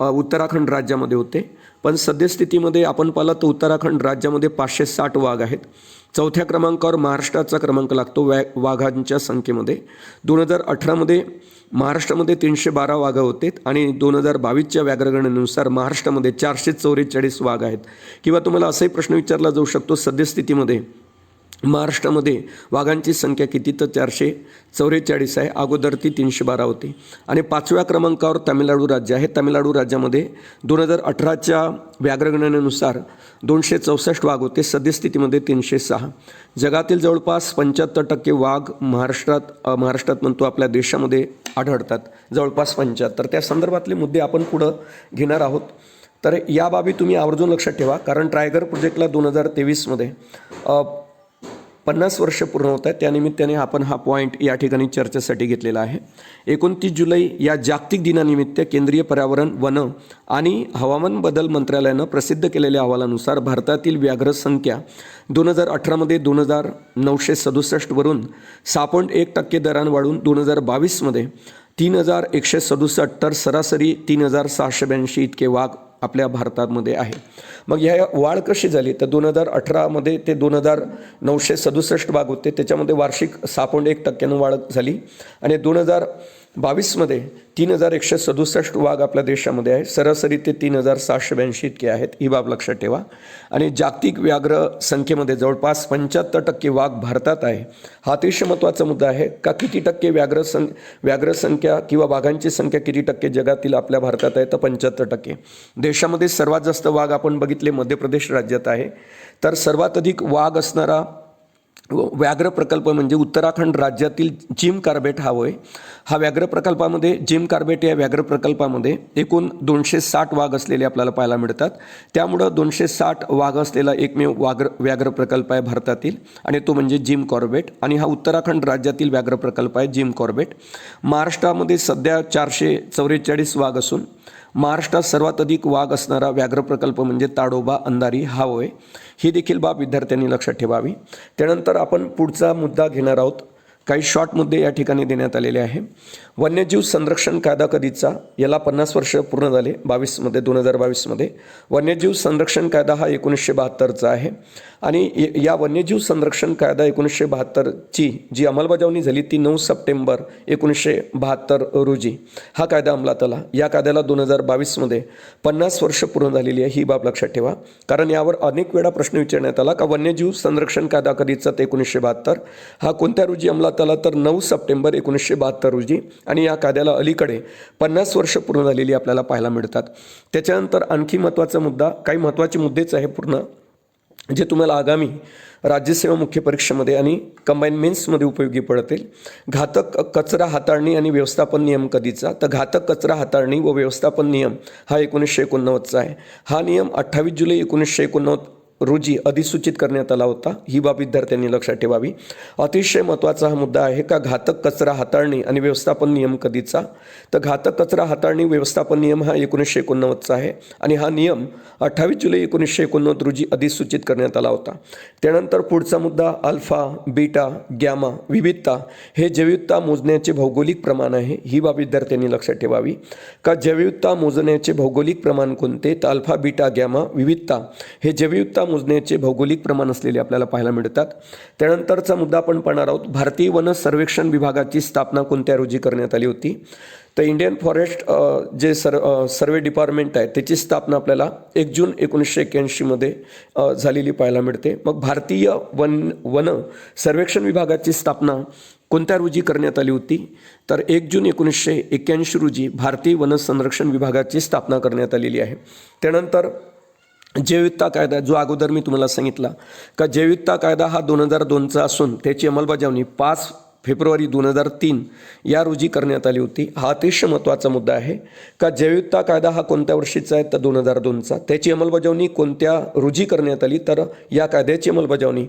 उत्तराखंड राज्यामध्ये होते, पण सद्यस्थितीमध्ये आपण पाहिलं तर उत्तराखंड राज्यामध्ये 560 वाघ आहेत. चौथ्या क्रमांकावर महाराष्ट्राचा क्रमांक लागतो वाघांच्या संख्येमध्ये. 2018मध्ये महाराष्ट्रामध्ये 312 वाघ होते आणि 2022च्या व्याघ्रगणनेनुसार महाराष्ट्रामध्ये 444 वाघ आहेत. किंवा तुम्हाला असाही प्रश्न विचारला जाऊ शकतो, सद्यस्थितीमध्ये महाराष्ट्रामध्ये वाघांची संख्या किती, तर 444 आहे. अगोदर ती 312 होती. आणि 5व्या क्रमांकावर तामिळनाडू राज्य आहे. तामिळनाडू राज्यामध्ये 2018च्या व्याघ्रगणनेनुसार 264 वाघ होते. सद्यस्थितीमध्ये 306. जगातील जवळपास 75% वाघ महाराष्ट्रात म्हणतो आपल्या देशामध्ये आढळतात, जवळपास 75. त्या संदर्भातले मुद्दे आपण पुढं घेणार आहोत. तर या बाबी तुम्ही आवर्जून लक्षात ठेवा, कारण टायगर प्रोजेक्टला 2023मध्ये 50 वर्ष पूर्ण होत आहेत. त्यानिमित्ताने आपण हा पॉईंट या ठिकाणी चर्चेसाठी घेतलेला आहे. 29 जुलै या जागतिक दिनानिमित्त केंद्रीय पर्यावरण, वन आणि हवामान बदल मंत्रालयानं प्रसिद्ध केलेल्या अहवालानुसार भारतातील व्याघ्र संख्या 2018मध्ये 2,967 वरून 6.1% दराने वाढून 2022मध्ये 3,167 तर सरासरी 3,682 इतके वाघ आपल्या भारतामध्ये आहे. मग ह्या वाढ कशी झाली, तर 2018मध्ये ते 2,967 वाघ होते, त्याच्यामध्ये वार्षिक 6.1% वाढ झाली आणि 2022मध्ये 3,167 वाघ आपल्या देशामध्ये आहे. सरासरी ते 3,682 इतके आहेत. ही बाब लक्षात ठेवा. आणि जागतिक व्याघ्र संख्येमध्ये जवळपास 75% वाघ भारतात आहे. हा अतिशय महत्त्वाचा मुद्दा आहे का किती टक्के व्याघ्र संख्या किंवा वाघांची संख्या किती टक्के जगातील आपल्या भारतात आहे, तर 75%. देशामध्ये सर्वात जास्त वाघ आपण बघितले मध्य प्रदेश राज्यात आहे. तर सर्वात अधिक वाघ असणारा व्याघ्र प्रकल्प म्हणजे उत्तराखंड राज्यातील जिम कॉर्बेट हा होय. हा व्याघ्र प्रकल्पामध्ये जिम कॉर्बेट या व्याघ्र प्रकल्पामध्ये एकूण 260 वाघ असलेले आपल्याला पाहायला मिळतात. त्यामुळं 260 वाघ असलेला एकमेव व्याघ्र प्रकल्प आहे भारतातील आणि तो म्हणजे जिम कॉर्बेट. आणि हा उत्तराखंड राज्यातील व्याघ्र प्रकल्प आहे जिम कॉर्बेट. महाराष्ट्रामध्ये सध्या 444 वाघ असून महाराष्ट्रात सर्वात अधिक वाघ असणारा व्याघ्र प्रकल्प म्हणजे ताडोबा अंधारी हा होय. ही देखील बाब विद्यार्थ्यांनी लक्षात ठेवावी. त्यानंतर आपण पुढचा मुद्दा घेणार आहोत. काही शॉर्ट मुद्दे या ठिकाणी देण्यात आलेले आहे. वन्यजीव संरक्षण कायदा कधीचा, याला 50 वर्ष पूर्ण झाले 2022मध्ये. वन्यजीव संरक्षण कायदा हा 1972चा आहे आणि या वन्यजीव संरक्षण कायदा 1972ची जी अंमलबजावणी झाली ती 9 सप्टेंबर 1972 रोजी हा कायदा अंमलात आला. या कायद्याला 2022मध्ये 50 वर्ष पूर्ण झालेली आहे. ही बाब लक्षात ठेवा, कारण यावर अनेक वेळा प्रश्न विचारण्यात आला का वन्यजीव संरक्षण कायदा कधीचा, ते 1972. हा कोणत्या रोजी अंमलात आला, तर 9 सप्टेंबर 1972 रोजी. आणि या कायद्याला अलीकडे 50 वर्ष पूर्ण झालेली आपल्याला पाहायला मिळतात. त्याच्यानंतर आणखी महत्त्वाचा मुद्दा, काही महत्त्वाचे मुद्देच आहे पूर्ण, जे तुम्हाला आगामी राज्यसेवा मुख्य परीक्षेमध्ये आणि कंबाईन मेन्समध्ये उपयोगी पडतील. घातक कचरा हाताळणी आणि व्यवस्थापन नियम कधीचा, तर घातक कचरा हाताळणी व व्यवस्थापन नियम हा 1989चा आहे. हा नियम 28 जुलै 1989 रोजी अधिसूचित करण्यात आला होता. ही बाब विद्यार्थ्यांनी लक्षात ठेवावी. अतिशय महत्त्वाचा हा मुद्दा आहे का घातक कचरा हाताळणी आणि व्यवस्थापन नियम कधीचा, तर घातक कचरा हाताळणी व्यवस्थापन नियम हा 1989चा आहे आणि हा नियम 28 जुलै 1989 रोजी अधिसूचित करण्यात आला होता. त्यानंतर पुढचा मुद्दा अल्फा, बीटा, गॅमा विविधता हे जैवविविधता मोजण्याचे भौगोलिक प्रमाण आहे. ही बाब विद्यार्थ्यांनी लक्षात ठेवावी का जैवविविधता मोजण्याचे भौगोलिक प्रमाण कोणते, तर अल्फा, बीटा, गॅमा विविधता हे जैवविविधता मोजण्याचे भौगोलिक प्रमाण असलेले आपल्याला पाहायला मिळतात. त्यानंतरचा मुद्दा आपण पाहणार आहोत. भारतीय वन सर्वेक्षण विभागाची स्थापना कोणत्या रोजी करण्यात आली होती, तर इंडियन फॉरेस्ट जे सर्वे डिपार्टमेंट आहे त्याची स्थापना आपल्याला 1 जून 1981मध्ये झालेली पाहायला मिळते. मग भारतीय वन सर्वेक्षण विभागाची स्थापना कोणत्या रोजी करण्यात आली होती? तर 1 जून 1981 रोजी भारतीय वन संरक्षण विभागाची स्थापना करण्यात आलेली आहे. त्यानंतर जैवविविधता कायदा, जो अगोदर मी तुम्हाला सांगितला का जैवविविधता कायदा हा 2002चा असून त्याची अंमलबजावणी 5 फेब्रुवारी 2003 या रोजी करण्यात आली होती. हा अतिशय महत्त्वाचा मुद्दा आहे का जैवविविधता कायदा हा कोणत्या वर्षीचा आहे? तर 2002चा. त्याची अंमलबजावणी कोणत्या रोजी करण्यात आली? तर या कायद्याची अंमलबजावणी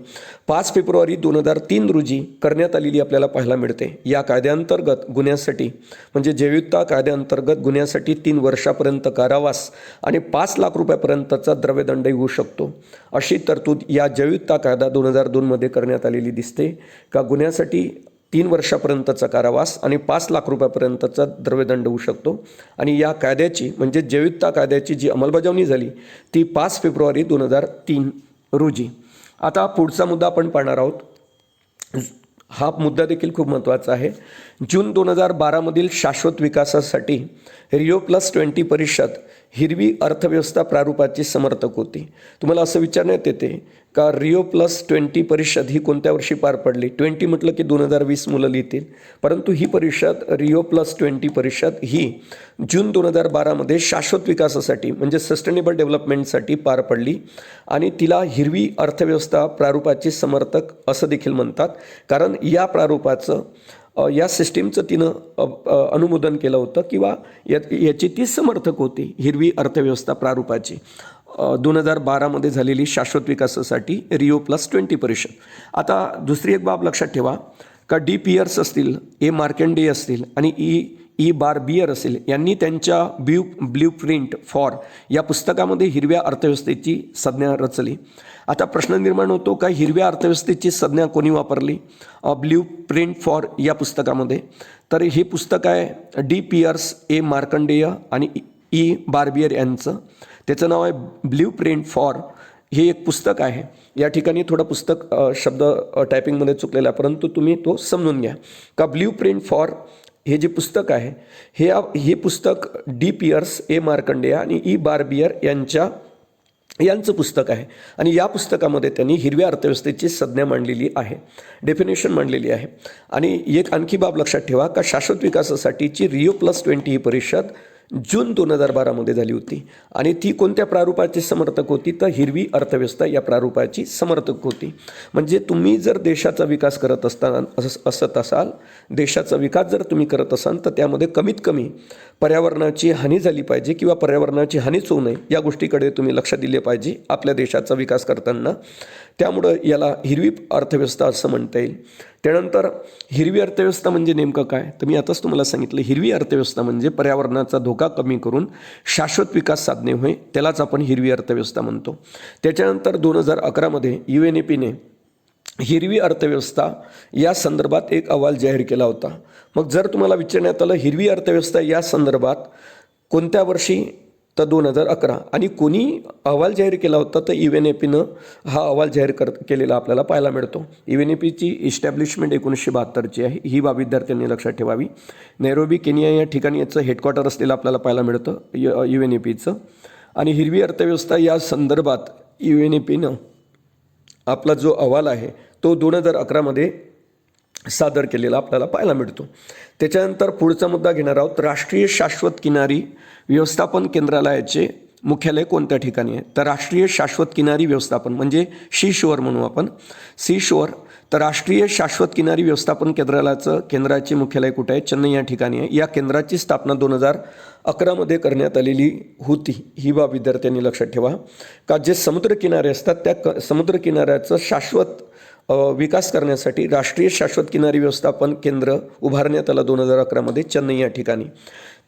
5 फेब्रुवारी 2003 रोजी करण्यात आलेली आपल्याला पाहायला मिळते. या कायद्याअंतर्गत गुन्ह्यासाठी म्हणजे जैवविविधता कायद्याअंतर्गत गुन्ह्यासाठी 3 वर्षापर्यंत कारावास आणि 5 लाख रुपयापर्यंतचा द्रव्यदंड होऊ शकतो. अशी तरतूद या जैवविविधता कायदा 2002मध्ये करण्यात आलेली दिसते का गुन्ह्यासाठी 3 वर्षापर्यंतचा कारावास आणि 5 लाख रुपयापर्यंतचा द्रव्यदंड होऊ शकतो. आणि या कायद्याची म्हणजे जैवविविधता कायद्याची जी अंमलबजावणी झाली ती 5 फेब्रुवारी 2003 रोजी. आता पुढचा मुद्दा आपण पाहणार आहोत. हा मुद्दा देखील खूप महत्त्वाचा आहे. जून 2012मधील शाश्वत विकासासाठी रिओ+20 परिषद हिरवी अर्थव्यवस्था प्रारूपाची समर्थक होती. तुम्हाला असं विचारण्यात येते का रिओ+20 परिषद ही कोणत्या वर्षी पार पडली? 20 म्हटलं की 2020 मुलं लिहितील, परंतु ही परिषद रिओ+20 परिषद ही जून 2012मध्ये शाश्वत विकासासाठी म्हणजे सस्टेनेबल डेव्हलपमेंटसाठी पार पडली आणि तिला हिरवी अर्थव्यवस्था प्रारूपाची समर्थक असं देखील म्हणतात, कारण या प्रारूपाचं या सिस्टीमचं तिनं अनुमोदन केलं होतं किंवा याची ती समर्थक होती हिरवी अर्थव्यवस्था प्रारूपाची. 2012मध्ये झालेली शाश्वत विकासासाठी रिओ+20 परिषद. आता दुसरी एक बाब लक्षात ठेवा का डी पियर्स असतील, ए मार्कंडे असतील आणि ई बार्बियर असेल यांनी त्यांच्या ब्ल्यूप्रिंट फॉर या पुस्तकामध्ये हिरव्या अर्थव्यवस्थेची संज्ञा रचली. आता प्रश्न निर्माण होतो का हिरव्या अर्थव्यवस्थेची संज्ञा कोणी वापरली ब्ल्यूप्रिंट फॉर या पुस्तकामध्ये? तर हे पुस्तक आहे डी पियर्स, ए मार्कंडेय आणि ई बार्बियर यांचं. त्याचं नाव आहे ब्ल्यूप्रिंट फॉर. हे एक पुस्तक आहे. या ठिकाणी थोडं पुस्तक शब्द टायपिंगमध्ये चुकलेला आहे, परंतु तुम्ही तो समजून घ्या का ब्ल्यूप्रिंट फॉर हे जे पुस्तक आहे हे पुस्तक डी पियर्स, ए मार्कंडेय आणि ई बार्बियर यांचं पुस्तक आहे. आणि या पुस्तकामध्ये त्यांनी हिरव्या अर्थव्यवस्थेची संज्ञा मांडलेली आहे, डेफिनेशन मांडलेली आहे. आणि एक आणखी बाब लक्षात ठेवा का शाश्वत विकासासाठीची रिओ+20 ही परिषद जून 2012मध्ये झाली होती आणि ती कोणत्या प्रारूपाची समर्थक होती? तर हिरवी अर्थव्यवस्था या प्रारूपाची समर्थक होती. म्हणजे तुम्ही जर देशाचा विकास करत असाल, देशाचा विकास जर तुम्ही करत असाल तर त्यामध्ये कमीत कमी पर्यावरणाची हानी झाली पाहिजे किंवा पर्यावरणाची हानीच होऊ नये या गोष्टीकडे तुम्ही लक्ष दिले पाहिजे आपल्या देशाचा विकास करताना. त्यामुळं याला हिरवी अर्थव्यवस्था असं म्हणता येईल. त्यानंतर हिरवी अर्थव्यवस्था म्हणजे नेमकं काय? तर मी आताच तुम्हाला सांगितलं हिरवी अर्थव्यवस्था म्हणजे पर्यावरणाचा धोका कमी करून शाश्वत विकास साधणे होय, त्यालाच आपण हिरवी अर्थव्यवस्था म्हणतो. त्याच्यानंतर 2011मध्ये UNEPने हिरवी अर्थव्यवस्था या संदर्भात एक अहवाल जाहीर केला होता. मग जर तुम्हाला विचारण्यात आलं हिरवी अर्थव्यवस्था या संदर्भात कोणत्या वर्षी? तर 2011. आणि कोणी अहवाल जाहीर केला होता? तर UNEPनं हा अहवाल जाहीर केलेला आपल्याला पाहायला मिळतो. UNEPची इस्टॅब्लिशमेंट 1972ची आहे. ही बाब विद्यार्थ्यांनी लक्षात ठेवावी. नैरोबी केनिया या ठिकाणी याचं हेडक्वार्टर असलेलं आपल्याला पाहायला मिळतं UNEPचं. आणि हिरवी अर्थव्यवस्था या संदर्भात UNEPनं आपला जो अहवाल आहे तो 2011मध्ये सादर केलेला आपल्याला पाहायला मिळतो. त्याच्यानंतर पुढचा मुद्दा घेणार आहोत. राष्ट्रीय शाश्वत किनारी व्यवस्थापन केंद्रालयाचे मुख्यालय कोणत्या ठिकाणी आहे? तर राष्ट्रीय शाश्वत किनारी व्यवस्थापन म्हणजे सी-शोअर म्हणू आपण, सी-शोअर. तर राष्ट्रीय शाश्वत किनारी व्यवस्थापन केंद्राचे मुख्यालय कुठे आहे? चेन्नई या ठिकाणी आहे. या केंद्राची स्थापना 2011मध्ये करण्यात आलेली होती. ही बाब विद्यार्थ्यांनी लक्षात ठेवा का जे समुद्रकिनारे असतात त्या समुद्रकिनाऱ्याचं शाश्वत विकास करण्यासाठी राष्ट्रीय शाश्वत किनारी व्यवस्थापन केंद्र उभारण्यात आलं 2011मध्ये चेन्नई या ठिकाणी.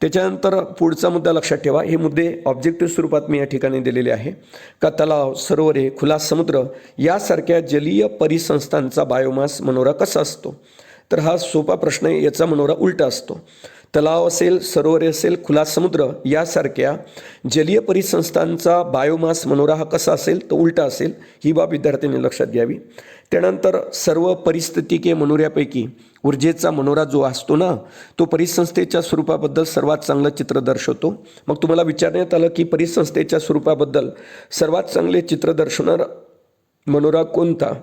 त्याच्यानंतर पुढचा मुद्दा लक्षात ठेवा. हे मुद्दे ऑब्जेक्टिव्ह स्वरूपात मी या ठिकाणी दिलेले आहे का तलाव, सरोवरे, खुला समुद्र यासारख्या जलीय परिसंस्थांचा बायोमास मनोरा कसा असतो? तर हा सोपा प्रश्न आहे. याचा मनोरा उलटा असतो. तलाव असेल, सरोवरे असेल, खुला समुद्र यासारख्या जलीय परिसंस्थांचा बायोमास मनोरा हा कसा असेल? तर उलटा असेल. ही बाब विद्यार्थ्यांनी लक्षात घ्यावी. त्यानंतर सर्व परिस्थितिकीय मनोऱ्यापैकी ऊर्जेचा मनोरा जो असतो ना तो परिसंस्थेच्या स्वरूपाबद्दल सर्वात चांगलं चित्र दर्शवतो. मग तुम्हाला विचारण्यात आलं की परिसंस्थेच्या स्वरूपाबद्दल सर्वात चांगले चित्र दर्शवणारा मनोरा कोणता?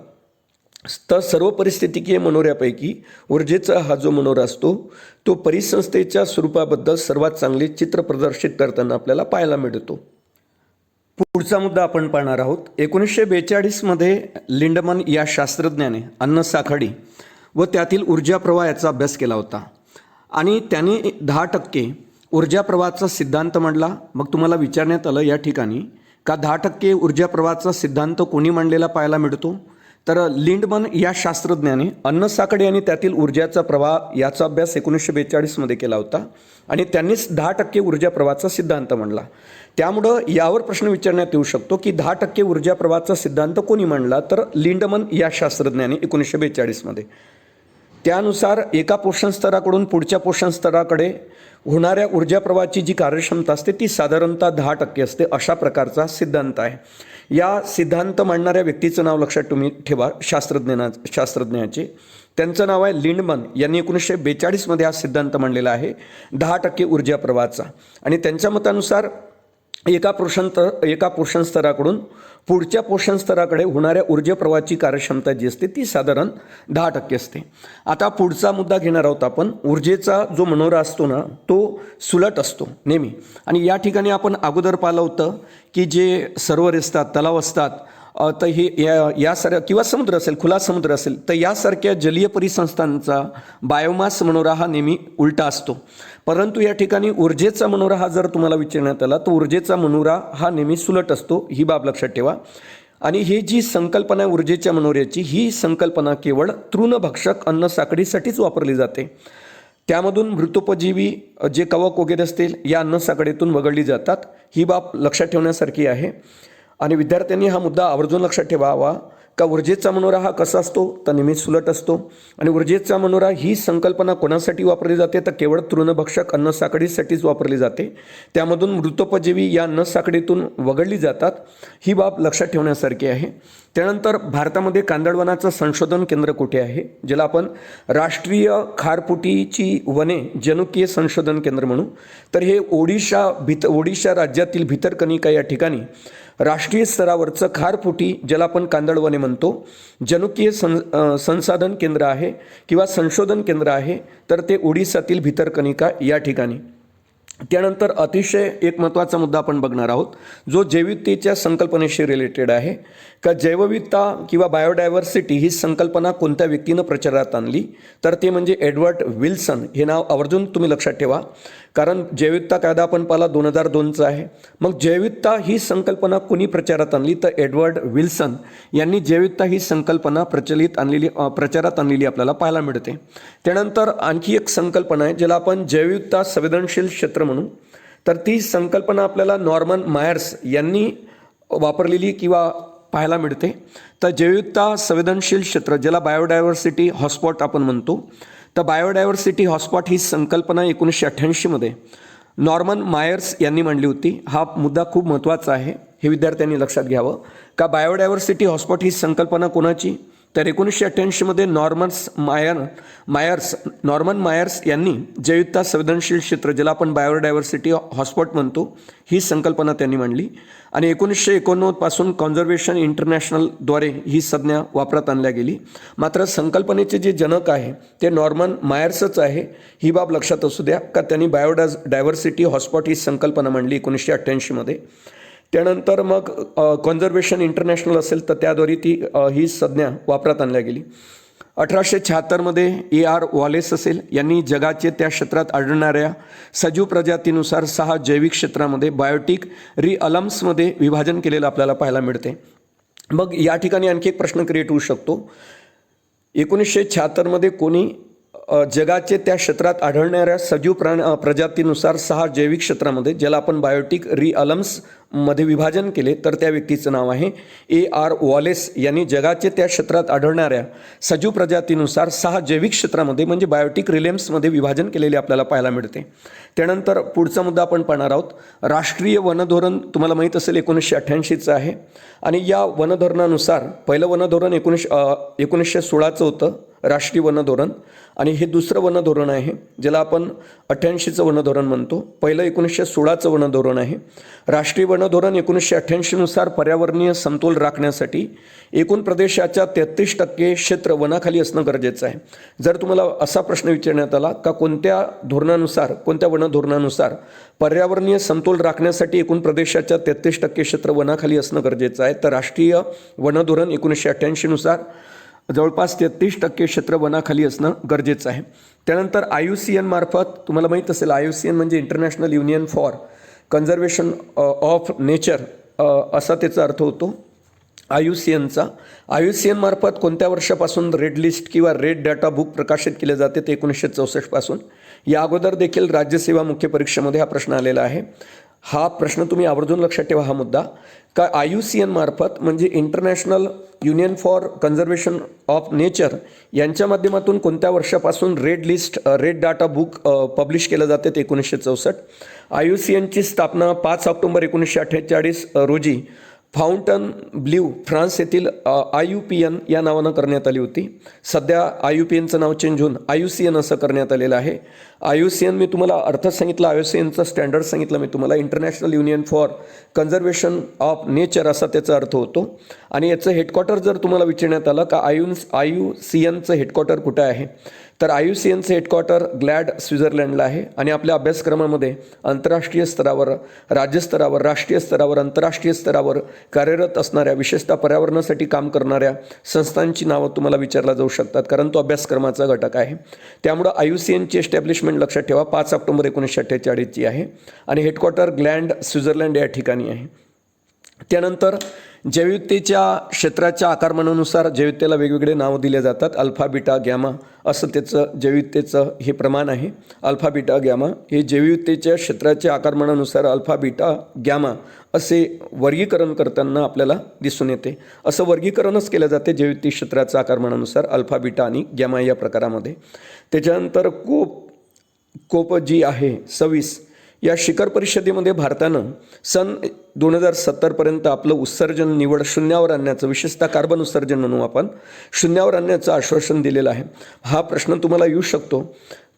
तर सर्व परिस्थितीकीय मनोऱ्यापैकी ऊर्जेचा हा जो मनोरा असतो तो परिसंस्थेच्या स्वरूपाबद्दल सर्वात चांगले चित्र प्रदर्शित करताना आपल्याला पाहायला मिळतो. पुढचा मुद्दा आपण पाहणार आहोत. 1942मध्ये लिंडमन या शास्त्रज्ञाने अन्न साखळी व त्यातील ऊर्जा प्रवाह याचा अभ्यास केला होता आणि त्याने 10% ऊर्जा प्रवाहाचा सिद्धांत मांडला. मग तुम्हाला विचारण्यात आलं या ठिकाणी का 10% ऊर्जा प्रवाहाचा सिद्धांत कोणी मांडलेला पाहायला मिळतो. तर लिंडमन या शास्त्रज्ञाने अन्न साखळी आणि त्यातील ऊर्जाचा प्रवाह याचा अभ्यास 1942मध्ये केला होता आणि त्यांनीच 10% ऊर्जा प्रवाहाचा सिद्धांत मांडला. त्यामुळं यावर प्रश्न विचारण्यात येऊ शकतो की 10% ऊर्जा प्रवाहाचा सिद्धांत कोणी मांडला. तर लिंडमन या शास्त्रज्ञाने 1942मध्ये. त्यानुसार एका पोषण स्तराकडून पुढच्या पोषण स्तराकडे होणाऱ्या ऊर्जा प्रवाहाची जी कार्यक्षमता असते ती साधारणतः 10% असते. अशा प्रकारचा सिद्धांत आहे. या सिद्धांत मांडणाऱ्या व्यक्तीचं नाव लक्षात तुम्ही ठेवा. शास्त्रज्ञाचे त्यांचं नाव आहे लिंडमन. यांनी 1942मध्ये हा सिद्धांत मांडलेला आहे 10% ऊर्जा प्रवाहाचा. आणि त्यांच्या मतानुसार एका पोषण स्तराकडून पुढच्या पोषण स्तराकडे होणाऱ्या ऊर्जा प्रवाहाची कार्यक्षमता जी असते ती साधारण 10% असते. आता पुढचा मुद्दा घेणार आहोत आपण. ऊर्जेचा जो मनोरा असतो ना तो सुलट असतो नेहमी. आणि या ठिकाणी आपण अगोदर पाहिलं होतं की जे सरोवर असतात, तलाव असतात, तर हे यासारख्या किंवा समुद्र असेल, खुला समुद्र असेल, तर यासारख्या जलीय परिसंस्थांचा बायोमास मनोरा हा नेहमी उलटा असतो. परंतु या ठिकाणी ऊर्जेचा मनोरा हा जर तुम्हाला विचारण्यात आला तर ऊर्जेचा मनोरा हा नेहमी सुलट असतो. ही बाब लक्षात ठेवा. आणि ही जी संकल्पना आहे ऊर्जेच्या मनोऱ्याची, ही संकल्पना केवळ तृणभक्षक अन्न साखळीसाठीच वापरली जाते. त्यामधून मृतोपजीवी जे कवक वगैरे असतील या अन्न साखळीतून वगळली जातात. ही बाब लक्षात ठेवण्यासारखी आहे. आणि विद्यार्थ्यांनी हा मुद्दा आवर्जून लक्षात ठेवावा का ऊर्जेचा मनोरा हा कसा असतो तर नेहमी सुलट असतो. आणि ऊर्जेचा मनोरा ही संकल्पना कोणासाठी वापरली जाते तर केवळ तृणभक्षक अन्न साखळीसाठीच वापरली जाते. त्यामधून मृतोपजीवी या अन्न साखळीतून वगळली जातात. ही बाब लक्षात ठेवण्यासारखी आहे. त्यानंतर भारतामध्ये कांदळवनाचं संशोधन केंद्र कुठे आहे, ज्याला आपण राष्ट्रीय खारफुटीची वने जनुकीय संशोधन केंद्र म्हणू. तर हे ओडिशा राज्यातील भितरकनिका या ठिकाणी राष्ट्रीय स्तरावरचं खारफुटी ज्याला आपण कांदळवने म्हणतो जनुकीय संसाधन केंद्र आहे किंवा संशोधन केंद्र आहे. तर ते ओडिसातील भितरकनिका या ठिकाणी. त्यानंतर अतिशय एक महत्त्वाचा मुद्दा आपण बघणार आहोत जो जैविकतेच्या संकल्पनेशी रिलेटेड आहे. का जैवविविधता किंवा बायोडायव्हर्सिटी ही संकल्पना कोणत्या व्यक्तीनं प्रचारात आणली तर ते म्हणजे एडवर्ड विल्सन. हे नाव आवर्जून तुम्ही लक्षात ठेवा कारण जैवविविधता कायदा आपण पाहिला 2002चा आहे. मग जैवविविधता ही संकल्पना कोणी प्रचारात आणली तर एडवर्ड विल्सन यांनी जैवविविधता ही संकल्पना प्रचारात आणलेली आपल्याला पाहायला मिळते. त्यानंतर आणखी एक संकल्पना आहे ज्याला आपण जैवविविधता संवेदनशील क्षेत्र म्हणू. तर ती संकल्पना आपल्याला नॉर्मन मायर्स यांनी वापरलेली किंवा पाहायला मिळते. तर जैवविविधता संवेदनशील क्षेत्र ज्याला बायोडायव्हर्सिटी हॉटस्पॉट आपण म्हणतो. तर बायोडायव्हर्सिटी हॉटस्पॉट ही संकल्पना 1988मध्ये नॉर्मन मायर्स यांनी मांडली होती. हा मुद्दा खूप महत्त्वाचा आहे, हे विद्यार्थ्यांनी लक्षात घ्यावं. का बायोडायव्हर्सिटी हॉटस्पॉट ही संकल्पना कोणाची तर 1988मध्ये नॉर्मन मायर्स यांनी जैवविविधता संवेदनशील क्षेत्र ज्याला आपण बायोडायव्हर्सिटी हॉटस्पॉट म्हणतो ही संकल्पना त्यांनी मांडली. आणि 1989 पासून कॉन्झर्वेशन इंटरनॅशनलद्वारे ही संज्ञा वापरात आणल्या गेली. मात्र संकल्पनेचे जे जनक आहे ते नॉर्मन मायर्सच आहे. ही बाब लक्षात असू द्या का त्यांनी बायोडायव्हर्सिटी हॉटस्पॉट ही संकल्पना मांडली 1988मध्ये. त्यानंतर मग कॉन्झर्वेशन इंटरनॅशनल असेल तर त्याद्वारे ही संज्ञा वापरात आणल्या गेली. 1876मध्ये AR वॉलेस असेल यांनी जगाचे त्या क्षेत्रात आढळणाऱ्या सजीव प्रजातीनुसार 6 जैविक क्षेत्रामध्ये बायोटिक रिअलम्समध्ये विभाजन केलेलं आपल्याला पाहायला मिळते. मग या ठिकाणी आणखी एक प्रश्न क्रिएट होऊ शकतो. 1976मध्ये कोणी जगाचे त्या क्षेत्रात आढळणाऱ्या सजीव प्रजातीनुसार 6 जैविक क्षेत्रामध्ये ज्याला आपण बायोटिक रिअलम्समध्ये विभाजन केले तर त्या व्यक्तीचं नाव आहे AR वॉलेस. यांनी जगाचे त्या क्षेत्रात आढळणाऱ्या सजीव प्रजातीनुसार 6 जैविक क्षेत्रामध्ये म्हणजे बायोटिक रिलेम्समध्ये विभाजन केलेले आपल्याला पाहायला मिळते. त्यानंतर पुढचा मुद्दा आपण पाहणार आहोत. राष्ट्रीय वनधोरण तुम्हाला माहीत असेल 1988चं आहे. आणि या वनधोरणानुसार पहिलं वनधोरण 1916चं होतं राष्ट्रीय वनधोरण. आणि हे दुसरं वनधोरण आहे ज्याला आपण 88चं वनधोरण म्हणतो. पहिलं 1916चं वनधोरण आहे. राष्ट्रीय वन धोरण 1988 नुसार पर्यावरणीय समतोल राखण्यासाठी एकूण प्रदेशाच्या 33% क्षेत्र वनाखाली असणं गरजेचं आहे. जर तुम्हाला असा प्रश्न विचारण्यात आला का कोणत्या धोरणानुसार, कोणत्या वन धोरणानुसार पर्यावरणीय समतोल राखण्यासाठी एकूण प्रदेशाच्या 33% क्षेत्र वनाखाली असणं गरजेचं आहे, तर राष्ट्रीय वन धोरण 1988 नुसार जवळपास 33% क्षेत्र वनाखाली असणं गरजेचं आहे. त्यानंतर IUCN मार्फत तुम्हाला माहीत असेल, IUCN म्हणजे international union for conservation of nature असा त्याचा अर्थ होतो IUCNचा. IUCN मार्फत कोणत्या वर्षापासून रेड लिस्ट किंवा रेड डाटा बुक प्रकाशित केले जाते, ते 1964 पासून. या अगोदर देखील राज्यसेवा मुख्य परीक्षेमध्ये हा प्रश्न आलेला आहे. हा प्रश्न तुम्ही आवर्जून लक्षात ठेवा. हा मुद्दा का IUCN मार्फत म्हणजे international union for conservation of nature यांच्या माध्यमातून कोणत्या वर्षापासून red list red data book publish केलं जाते, ते 1964. IUCNची स्थापना 5 ऑक्टोबर 1948 रोजी फाउंटन ब्ल्यू फ्रान्स येथील IUPN या नावानं करण्यात आली होती. सध्या IUPNचं नाव चेंज होऊन IUCN असं करण्यात आलेलं आहे. IUCN मी तुम्हाला अर्थ सांगितला, IUCNचं स्टँडर्ड सांगितलं मी तुम्हाला. International union for conservation of nature असा त्याचा अर्थ होतो. आणि याचं हेडक्वार्टर जर तुम्हाला विचारण्यात आलं का IUCNचं हेडक्वार्टर कुठं आहे, तर IUCNचं हेडक्वार्टर ग्लॅड स्वित्झर्लंडला आहे. आणि आपल्या अभ्यासक्रमामध्ये आंतरराष्ट्रीय स्तरावर, राज्यस्तरावर, राष्ट्रीय स्तरावर, आंतरराष्ट्रीय स्तरावर कार्यरत असणाऱ्या, विशेषतः पर्यावरणासाठी काम करणाऱ्या संस्थांची नावं तुम्हाला विचारला जाऊ शकतात, कारण तो अभ्यासक्रमाचा घटक आहे. त्यामुळं IUCNची एस्टॅब्लिशमेंट लक्षात ठेवा 5 ऑक्टोबर 1948 आहे आणि हेडक्वार्टर ग्लॅड स्वित्झर्लंड या ठिकाणी आहे. त्यानंतर जैवविविधतेच्या क्षेत्राच्या आकारमानानुसार जैवविविधतेला वेगवेगळे नावं दिले जातात. अल्फा, बीटा, गॅमा असं त्याचं जैवविविधतेचं हे प्रमाण आहे. अल्फा, बीटा, गॅमा हे जैवविविधतेच्या क्षेत्राच्या आकारमानानुसार अल्फा, बीटा, गॅमा असे वर्गीकरण करताना आपल्याला दिसून येते. असं वर्गीकरणच केलं जाते जैवविविधते क्षेत्राच्या आकारमानानुसार अल्फा, बीटा आणि गॅमा या प्रकारामध्ये. त्याच्यानंतर कोप जी आहे 26 या शिखर परिषदेमध्ये भारतानं सन 2070पर्यंत आपलं उत्सर्जन निवड शून्यावर आणण्याचं, विशेषतः कार्बन उत्सर्जन म्हणू आपण, शून्यावर आणण्याचं आश्वासन दिलेलं आहे. हा प्रश्न तुम्हाला येऊ शकतो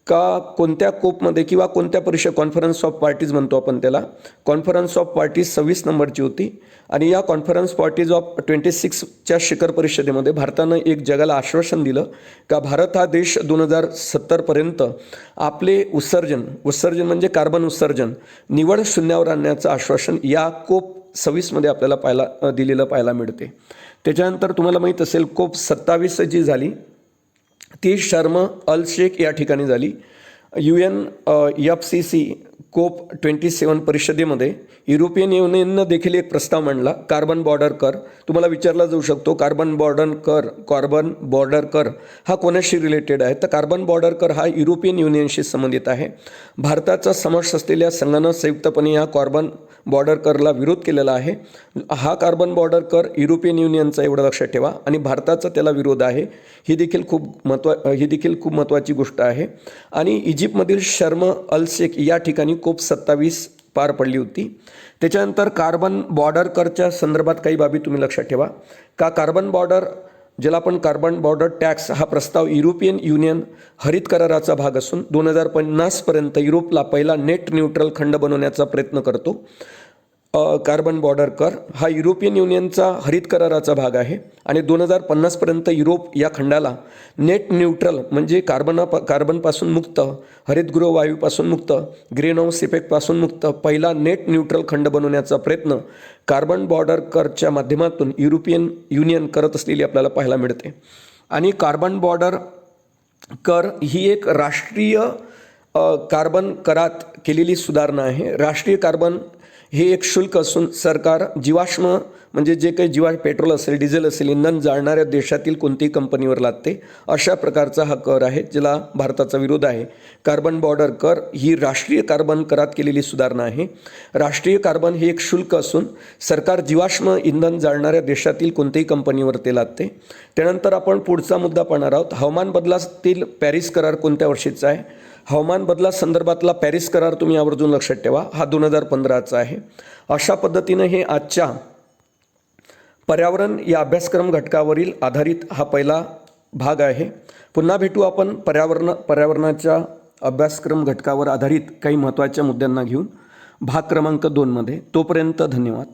का कोणत्या कोपमध्ये किंवा कोणत्या परिषद, कॉन्फरन्स ऑफ पार्टीज म्हणतो आपण त्याला. कॉन्फरन्स ऑफ पार्टीज 26 नंबरची होती आणि या कॉन्फरन्स पार्टीज ऑफ 26च्या शिखर परिषदेमध्ये भारतानं एक जगाला आश्वासन दिलं का भारत हा देश 2070पर्यंत आपले उत्सर्जन म्हणजे कार्बन उत्सर्जन निवड शून्यावर आणण्याचं आश्वासन या कोप 26मध्ये आपल्याला दिलेलं पाहायला मिळते. त्याच्यानंतर तुम्हाला माहीत असेल कोप 27 जी झाली ती शर्म अल शेख या ठिकाणी झाली. UNFCCC कोप 27 परिषदेमध्ये युरोपियन युनियननं देखील एक प्रस्ताव मांडला, कार्बन बॉर्डर कर. तुम्हाला विचारला जाऊ शकतो कार्बन बॉर्डर कर हा कोणाशी रिलेटेड आहे, तर कार्बन बॉर्डर कर हा युरोपियन युनियनशी संबंधित आहे. भारताचा समावेश असलेल्या संघानं संयुक्तपणे या कार्बन बॉर्डर करला विरोध केलेला आहे. हा कार्बन बॉर्डर कर युरोपियन युनियनचा, एवढं लक्षात ठेवा, आणि भारताचा त्याला विरोध आहे. ही देखील खूप महत्त्वाची गोष्ट आहे. आणि इजिप्तमधील शर्म अल शेख या ठिकाणी कोप 27 पार पडली होती. त्याच्यानंतर कार्बन बॉर्डर करच्या संदर्भात काही बाबी तुम्ही लक्षात ठेवा का कार्बन बॉर्डर, ज्याला आपण कार्बन बॉर्डर टॅक्स हा प्रस्ताव युरोपियन युनियन हरित कराराचा भाग असून 2050पर्यंत युरोपला पहिला नेट न्यूट्रल खंड बनवण्याचा प्रयत्न करतो. कार्बन बॉर्डर कर हा युरोपियन युनियनचा हरित कराराचा भाग आहे आणि 2050पर्यंत युरोप या खंडाला नेट न्यूट्रल म्हणजे कार्बनपासून मुक्त, हरितगृह वायूपासून मुक्त, ग्रीन हाऊस इफेक्टपासून मुक्त पहिला नेट न्यूट्रल खंड बनवण्याचा प्रयत्न कार्बन बॉर्डर करच्या माध्यमातून युरोपियन युनियन करत असलेली आपल्याला पाहायला मिळते. आणि कार्बन बॉर्डर कर ही एक राष्ट्रीय कार्बन करात केलेली सुधारणा आहे. राष्ट्रीय कार्बन हे एक शुल्क असून सरकार जीवाश्म म्हणजे जे काही पेट्रोल असेल, डिझेल असेल, इंधन जाळणाऱ्या देशातील कोणतीही कंपनीवर लादते अशा प्रकारचा हा कर आहे, ज्याला भारताचा विरोध आहे. कार्बन बॉर्डर कर ही राष्ट्रीय कार्बन करात केलेली सुधारणा आहे. राष्ट्रीय कार्बन हे एक शुल्क असून सरकार जीवाश्म इंधन जाळणाऱ्या देशातील कोणत्याही कंपनीवर ते लादते. त्यानंतर आपण पुढचा मुद्दा पाहणार आहोत. हवामान बदलातील पॅरिस करार कोणत्या वर्षीचा आहे? हवामान बदलासंदर्भातला पॅरिस करार तुम्ही आवर्जून लक्षात ठेवा, हा 2015चा आहे. अशा पद्धतीनं हे आजच्या पर्यावरण या अभ्यासक्रम घटकावरील आधारित हा पहिला भाग आहे. पुन्हा भेटू आपण पर्यावरणाच्या अभ्यासक्रम घटकावर आधारित काही महत्त्वाच्या मुद्द्यांना घेऊन. भाग क्रमांक 2 मध्ये. तोपर्यंत धन्यवाद.